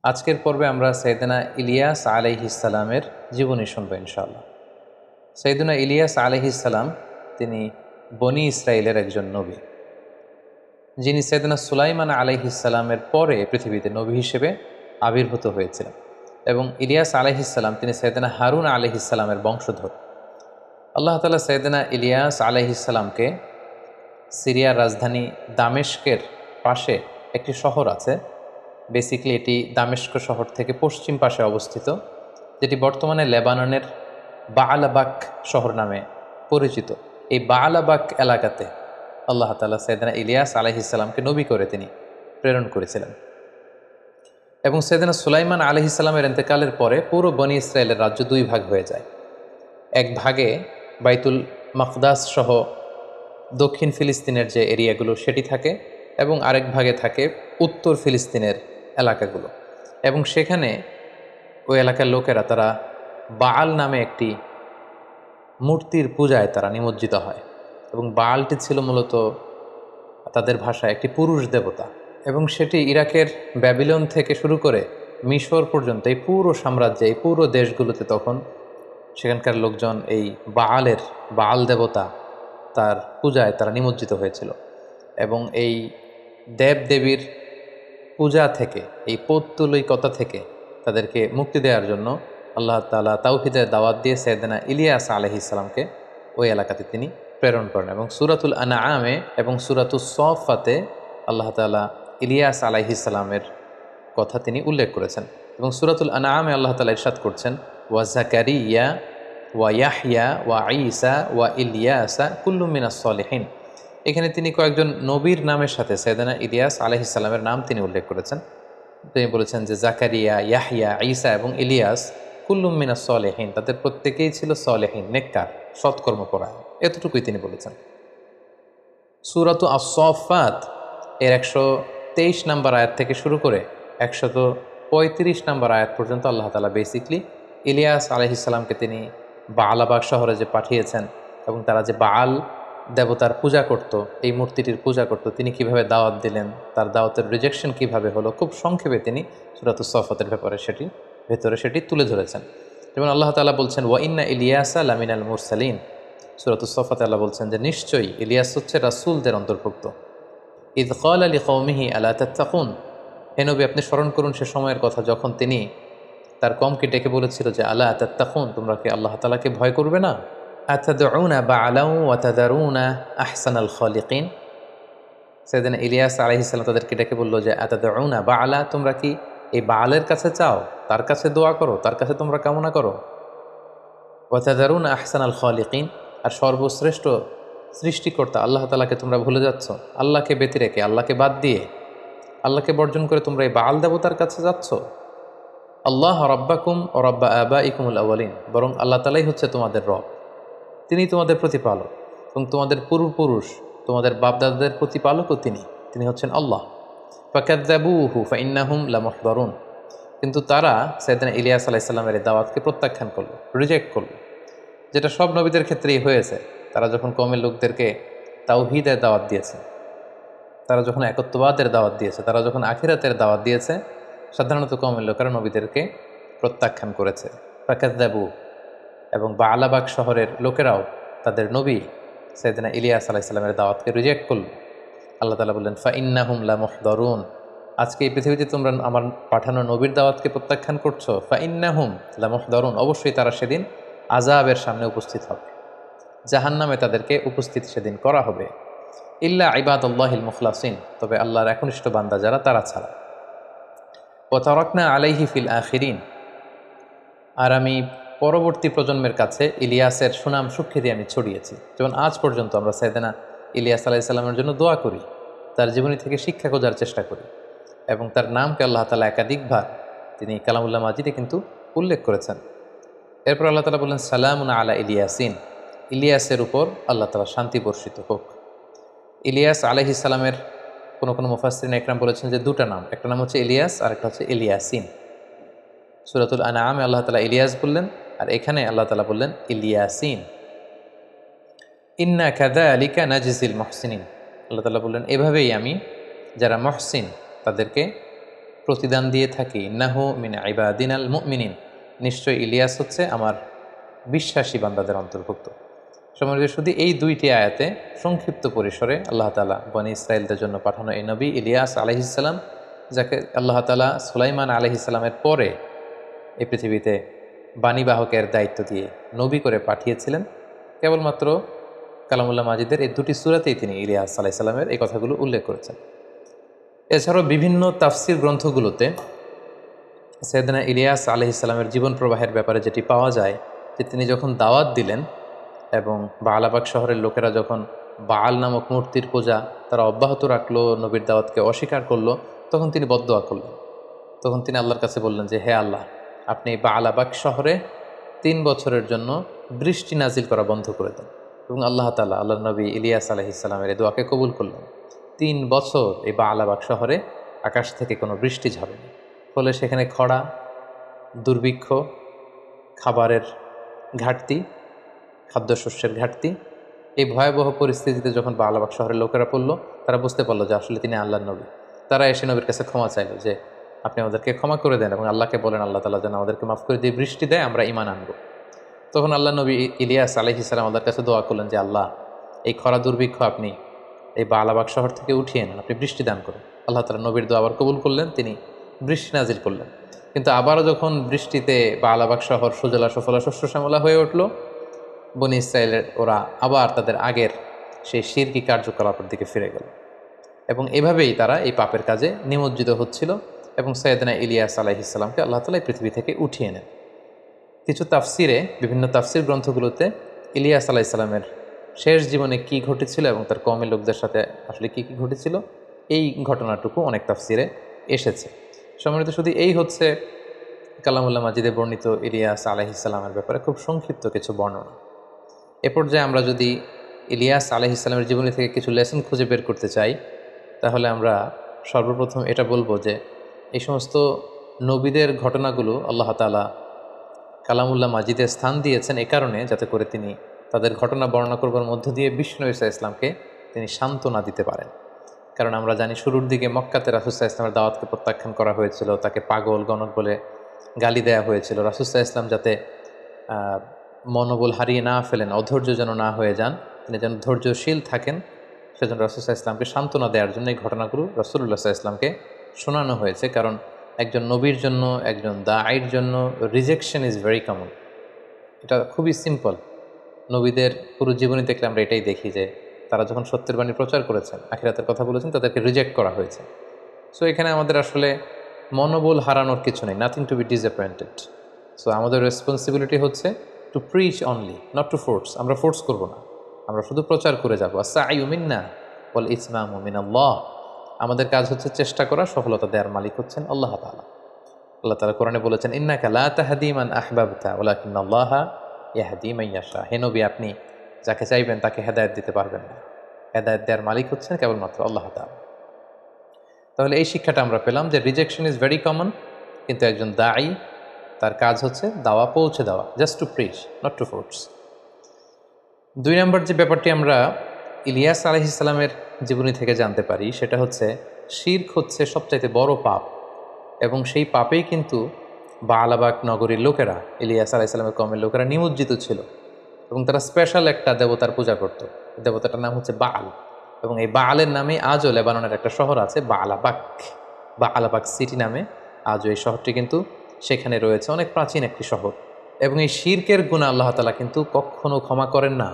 আজকের পর্বে আমরা সৈয়দনা ইলিয়াস আলাইহিসসালামের জীবনী শুনব ইনশাআল্লাহ। সৈয়দনা ইলিয়াস আলাইহিসসালাম তিনি বনি ইসরায়েলের একজন নবী, যিনি সৈয়দনা সুলাইমান আলাইহিসসালামের পরে পৃথিবীতে নবী হিসেবে আবির্ভূত হয়েছিলেন। এবং ইলিয়াস আলাইহিসসালাম তিনি সৈয়দনা হারুন আলাইহিসসালামের বংশধর। আল্লাহ তাআলা সৈয়দনা ইলিয়াস আলাইহিসসালামকে সিরিয়ার রাজধানী দামেস্কের পাশে একটি শহর আছে, বেসিক্যালি এটি দামেস্ক শহর থেকে পশ্চিম পাশে অবস্থিত, যেটি বর্তমানে লেবাননের বাআলাবাক শহর নামে পরিচিত। এই বাআলাবাক এলাকাতে আল্লাহ তাআলা সৈয়দনা ইলিয়াস আলাইহিসসালামকে নবী করে তিনি প্রেরণ করেছিলেন। এবং সৈয়দনা সুলাইমান আলাইহিসসালামের ইন্তেকালের পরে পুরো বনি ইসরায়েলের রাজ্য দুই ভাগ হয়ে যায়। এক ভাগে বাইতুল মাকদাস সহ দক্ষিণ ফিলিস্তিনের যে এরিয়াগুলো সেটি থাকে, এবং আরেক ভাগে থাকে উত্তর ফিলিস্তিনের এলাকাগুলো। এবং সেখানে ওই এলাকার লোকেরা তারা বাআল নামে একটি মূর্তির পূজায় তারা নিমজ্জিত হয়। এবং বাআলটি ছিল মূলত তাদের ভাষায় একটি পুরুষ দেবতা, এবং সেটি ইরাকের ব্যাবিলন থেকে শুরু করে মিশর পর্যন্ত এই পুরো সাম্রাজ্যে, এই পুরো দেশগুলোতে তখন সেখানকার লোকজন এই বাআল দেবতা তার পূজায় তারা নিমজ্জিত হয়েছিল। এবং এই দেবদেবীর পূজা থেকে, এই পৌত্তলিকতা থেকে তাদেরকে মুক্তি দেওয়ার জন্য আল্লাহ তাআলা তাওহীদের দাওয়াত দিয়ে সৈয়দনা ইলিয়াস আলাইহিসসালামকে ওই এলাকাতে তিনি প্রেরণ করেন। এবং সূরাতুল আনআমে এবং সূরাতুস সফফাতে আল্লাহ তাআলা ইলিয়াস আলাইহিসসালামের কথা তিনি উল্লেখ করেছেন। এবং সূরাতুল আনআমে আল্লাহ তাআলা ইরশাদ করছেন, ওয়া যাকারিয়া ওয়া ইয়াহইয়া ওয়া ঈসা ওয়া ইলিয়াসা কুল্লুম মিনাস সলিহিন। এখানে তিনি কয়েকজন নবীর নামের সাথে সৈয়দনা ইলিয়াস আলাইহিসসালামের নাম তিনি উল্লেখ করেছেন। তিনি বলেছেন যে জাকারিয়া, ইয়াহইয়া, ঈসা এবং ইলিয়াস কুল্লুম মিনাস সলিহিন, তাদের প্রত্যেকেই ছিল সলেহিন, নেককার, সৎকর্মপরায়ণ, এতটুকুই তিনি বলেছেন। সূরাতু আস-সাফফাত এর 123 নম্বর আয়াত থেকে শুরু করে 135 নম্বর আয়াত পর্যন্ত আল্লাহ তাআলা বেসিকলি ইলিয়াস আলাইহিসসালামকে তিনি বাআলাবাগ শহরে যে পাঠিয়েছেন এবং তারা যে বাআল দেবতার পূজা করত, এই মূর্তিটির পূজা করত, তিনি কিভাবে দাওয়াত দিলেন, তার দাওয়াতের রিজেকশন কিভাবে হলো, খুব সংক্ষেপে তিনি সূরাতুস সাফফাতের ভেতরে সেটি তুলে ধরেছেন। যেমন আল্লাহ তাআলা বলছেন, ওয়া ইন্না ইলিয়াসা লামিনাল মুরসালিন। সূরাতুস সাফফাতে আল্লাহ বলছেন যে নিশ্চয়ই ইলিয়াস হচ্ছে রাসূলদের অন্তর্ভুক্ত। ইয ক্বালা লিকওমিহি আলা তাত্তাকুন। হে নবী, আপনি স্মরণ করুন সে সময়ের কথা যখন তিনি তার কওমকে ডেকে বলেছিল যে আলা তাত্তাকুন, তোমরা কি আল্লাহ তাআলাকে ভয় করবে না? আতাদউনা বা'লাউ ওয়া তাদারুনা আহসানাল খালিকিন। সৈয়দনা ইলিয়াস আলাইহিসসালাম তাদেরকে ডেকে বলল যে আতাদউনা বা'লা, তোমরা কি এই বাআলের কাছে চাও, তার কাছে দোয়া করো, তার কাছে তোমরা কামনা করো। ওয়া তাদারুনা আহসানাল খালিকিন, আর সর্বশ্রেষ্ঠ সৃষ্টিকর্তা আল্লাহ তাআলাকে তোমরা ভুলে যাচ্ছ। আল্লাহকে ব্যতি রেখে, আল্লাহকে বাদ দিয়ে, আল্লাহকে বর্জন করে তোমরা এই বাআল দেবতার কাছে যাচ্ছ। আল্লাহ রাব্বাকুম ওয়া রাব্বা আবাইকুমুল আউয়ালিন, বরং আল্লাহ তাআলাই হচ্ছে তোমাদের রব, তিনি তোমাদের প্রতিপালক, এবং তোমাদের পূর্বপুরুষ, তোমাদের বাপদাদাদের প্রতিপালকও তিনি হচ্ছেন আল্লাহ। ফাকাযযাবুহু ফাইন্নাহুম লামুহদারুন। কিন্তু তারা সাইয়েদনা ইলিয়াস আলাইহিস সালামের এই দাওয়াতকে প্রত্যাখ্যান করলো, রিজেক্ট করলো, যেটা সব নবীদের ক্ষেত্রেই হয়েছে। তারা যখন কওমের লোকদেরকে তাওহীদের দাওয়াত দিয়েছে, তারা যখন একত্ববাদের দাওয়াত দিয়েছে, তারা যখন আখিরাতের দাওয়াত দিয়েছে, সাধারণত কওমের লোকেরা নবীদেরকে প্রত্যাখ্যান করেছে। ফাকাযযাবু, এবং বাআলাবাগ শহরের লোকেরাও তাদের নবী সাইয়েদনা ইলিয়াস আলাইহিস সালামের দাওয়াতকে রিজেক্ট করল। আল্লাহ তাআলা বললেন, ফাইন্নাহুম লামুহদারুন, আজকে এই পৃথিবীতে তোমরা আমার পাঠানো নবীর দাওয়াতকে প্রত্যাখ্যান করছো। ফাইন্নাহুম লামুহদারুন, অবশ্যই তারা সেদিন আযাবের সামনে উপস্থিত হবে, জাহান্নামে তাদেরকে উপস্থিত সেদিন করা হবে। ইল্লা ইবাদাল্লাহিল মুখলাসিন, তবে আল্লাহর একনিষ্ঠ বান্দা যারা, তারা ছাড়া। ওয়া তারাকনা আলাইহি ফিল আখিরিন, আর আমি পরবর্তী প্রজন্মের কাছে ইলিয়াসের সুনাম সুখ্যাতি আমি ছড়িয়েছি। যেমন আজ পর্যন্ত আমরা সাইয়েদনা ইলিয়াস আলাইহিস সালামের জন্য দোয়া করি, তার জীবনী থেকে শিক্ষা খোঁজার চেষ্টা করি, এবং তার নামকে আল্লাহ তাআলা একাধিকবার তিনি কালামুল্লাহ মাজিদে কিন্তু উল্লেখ করেছেন। এরপর আল্লাহ তাআলা বললেন, সালামুন আলা ইলিয়াসিন, ইলিয়াসের উপর আল্লাহ তাআলা শান্তি বর্ষিত হোক। ইলিয়াস আলাইহিস সালামের কোনো মুফাসসিরিন ইকরাম বলেছেন যে দুটা নাম, একটা নাম হচ্ছে ইলিয়াস আর একটা হচ্ছে ইলিয়াসিন। সূরাতুল আনআমে আল্লাহ তাআলা ইলিয়াস বললেন, আর এখানে আল্লাহ তাআলা বললেন ইলিয়াসিন। ইন্না কাযালিকা নাজজিল মুহসিনিন, আল্লাহ তাআলা বললেন এভাবেই আমি যারা মুহসিন তাদেরকে প্রতিদান দিয়ে থাকি। ইন্নাহু মিন ইবাদিনাল মুমিনিন, নিশ্চয় ইলিয়াস হচ্ছে আমার বিশ্বাসী বান্দাদের অন্তর্ভুক্ত। সম্মানিত শুধু এই দুইটি আয়াতে সংক্ষিপ্ত পরিসরে আল্লাহ তাআলা বনী ইসরায়েলদের জন্য পাঠানো এই নবী ইলিয়াস আলাইহিসসালাম, যাকে আল্লাহ তাআলা সুলাইমান আলাইহিসসালামের পরে এই পৃথিবীতে বাণীবাহকের দায়িত্ব দিয়ে নবী করে পাঠিয়েছিলেন, কেবলমাত্র কালামুল্লাহ মাজিদের এই দুটি সূরাতেই তিনি ইলিয়াস আলাইহিস সালামের এই কথাগুলো উল্লেখ করেছেন। এছাড়াও বিভিন্ন তাফসির গ্রন্থগুলোতে সাইয়েদনা ইলিয়াস আলাইহিস সালামের জীবন প্রবাহের ব্যাপারে যেটি পাওয়া যায় যে তিনি যখন দাওয়াত দিলেন এবং বালাবাগ শহরের লোকেরা যখন বাল নামক মূর্তির পূজা তারা অব্যাহত রাখলো, নবীর দাওয়াতকে অস্বীকার করলো, তখন তিনি বদদোয়া করলেন। তখন তিনি আল্লাহর কাছে বললেন যে হে আল্লাহ, আপনি বালাবাগ শহরে 3 বছরের জন্য বৃষ্টি নাজিল করা বন্ধ করে দেন। এবং আল্লাহ তাআলা আল্লাহর নবী ইলিয়াস আলাইহিস সালামের এই দোয়াকে কবুল করলেন। 3 বছর এই বালাবাগ শহরে আকাশ থেকে কোনো বৃষ্টি ঝরেনি, ফলে সেখানে খরা, দুর্ভিক্ষ, খাবারের ঘাটতি, খাদ্যশস্যের ঘাটতি, এই ভয়াবহ পরিস্থিতিতে যখন বালাবাগ শহরের লোকেরা পড়ল, তারা বুঝতে পারলো যে আসলে তিনি আল্লাহর নবী। তারা এসে নবীর কাছে ক্ষমা চাইল যে আপনি আমাদেরকে ক্ষমা করে দেন এবং আল্লাহকে বলেন আল্লাহ তাআলা যেন আমাদেরকে মাফ করে দিয়ে বৃষ্টি দেয়, আমরা ঈমান আনবো। তখন আল্লাহ নবী ইলিয়াস আলাইহিস সালাম আল্লাহর কাছে দোয়া করলেন যে আল্লাহ, এই খরা দুর্ভিক্ষ আপনি এই বালাবাগ শহর থেকে উঠিয়ে নেন, আপনি বৃষ্টি দান করুন। আল্লাহ তাআলা নবীর দোয়া আবার কবুল করলেন, তিনি বৃষ্টি নাজিল করলেন। কিন্তু আবারও যখন বৃষ্টিতে বালাবাগ শহর সুজলা সুফলা শস্য শ্যামলা হয়ে উঠল, বনী ইসরায়েলের ওরা আবার তাদের আগের সেই শিরকি কার্যকলাপের দিকে ফিরে গেল এবং এভাবেই তারা এই পাপের কাজে নিমজ্জিত হচ্ছিল এবং সাইয়েদনা ইলিয়াস আলাইহিস সালামকে আল্লাহ তাআলা এই পৃথিবী থেকে উঠিয়ে নেন। কিছু তাফসিরে, বিভিন্ন তাফসির গ্রন্থগুলোতে ইলিয়াস আলাইহিস সালামের শেষ জীবনে কি ঘটেছিল এবং তার কওমের লোকদের সাথে আসলে কি কি ঘটেছিল, এই ঘটনাটুকু অনেক তাফসিরে এসেছে। সম্মানিত শুধু এই হচ্ছে কালামুল্লাহ মাজিদে বর্ণিত ইলিয়াস আলাইহিস সালামের ব্যাপারে খুব সংক্ষিপ্ত কিছু বর্ণনা। এ পর্যায়ে আমরা যদি ইলিয়াস আলাইহিস সালামের জীবনী থেকে কিছু লেসন খুঁজে বের করতে চাই, তাহলে আমরা সর্বপ্রথম এটা বলবো যে এই সমস্ত নবীদের ঘটনাগুলো আল্লাহ তাআলা কালামুল্লাহ মাজিদে স্থান দিয়েছেন এ কারণে, যাতে করে তিনি তাদের ঘটনা বর্ণনা করবার মধ্য দিয়ে বিষ্ণু ঈসা ইসলামকে তিনি সান্ত্বনা দিতে পারেন। কারণ আমরা জানি শুরুর দিকে মক্কাতে রাসূল সাল্লাল্লাহু আলাইহি ওয়াসাল্লামের দাওয়াতকে প্রত্যাখ্যান করা হয়েছিল, তাকে পাগল গণক বলে গালি দেয়া হয়েছিল। রাসূল সাল্লাল্লাহু আলাইহি ওয়াসাল্লাম যাতে মনোবল হারিয়ে না ফেলেন, অধৈর্য যেন না হয়ে যান, তিনি যেন ধৈর্যশীল থাকেন, সেজন্য রাসূল সাল্লাল্লাহু আলাইহি ওয়াসাল্লামকে সান্ত্বনা দেওয়ার জন্য এই ঘটনাগুলো রাসূলুল্লাহ সাল্লাল্লাহু আলাইহি ওয়াসাল্লামকে শোনানো হয়েছে। কারণ একজন নবীর জন্য, একজন দাঈর জন্য রিজেকশন ইজ ভেরি কমন। এটা খুবই সিম্পল। নবীদের পুরো জীবনী দেখলে আমরা এটাই দেখি যে তারা যখন সত্যের বাণী প্রচার করেছেন, আখিরাতের কথা বলেছেন, তাদেরকে রিজেক্ট করা হয়েছে। সো এখানে আমাদের আসলে মনোবল হারানোর কিছু নেই, nothing to be disappointed. So আমাদের রেসপন্সিবিলিটি হচ্ছে to preach only, not to force. আমরা ফোর্স করব না, আমরা শুধু প্রচার করে যাবো। আস-সা'য়ু মিন্না ওয়াল ইতমামু মিনাল্লাহ। আমাদের কাজ হচ্ছে চেষ্টা করা, সফলতা দেওয়ার মালিক হচ্ছেন আল্লাহ তাআলা। আল্লাহ তাআলা কোরআনে বলেছেন, ইন্নাকা লা তাহদি মান আহবাবতা ওয়ালাকিন্নাল্লাহা ইয়াহদি মান ইয়াশা। হে নবী, আপনি যাকে চাইবেন তাকে হেদায়েত দিতে পারবেন না, হেদায়েত দেওয়ার মালিক হচ্ছেন কেবলমাত্র আল্লাহ তাআলা। তাহলে এই শিক্ষাটা আমরা পেলাম যে রিজেকশন ইজ ভেরি কমন, কিন্তু একজন দাঈ, তার কাজ হচ্ছে দাওয়া পৌঁছে দেওয়া, just to preach, not to force. 2 number যে ব্যাপারটি আমরা ইলিয়াস আলাইহিস সালামের জীবনী থেকে জানতে পারি, সেটা হচ্ছে শিরক হচ্ছে সবচাইতে বড় পাপ এবং সেই পাপেই কিন্তু বালাবাগ নগরীর লোকেরা, ইলিয়াস আলাইহিস সালামের কওমের লোকেরা নিমজ্জিত ছিল এবং তারা স্পেশাল একটা দেবতার পূজা করত। দেবতাটার নাম হচ্ছে বাল এবং এই বালের নামে আজও লেবাননের একটা শহর আছে বালাবাগ, বালাবাগ সিটি নামে আজও এই শহরটি কিন্তু সেখানে রয়েছে, অনেক প্রাচীন একটি শহর। এবং এই শিরকের গুনাহ আল্লাহ তাআলা কিন্তু কখনো ক্ষমা করেন না।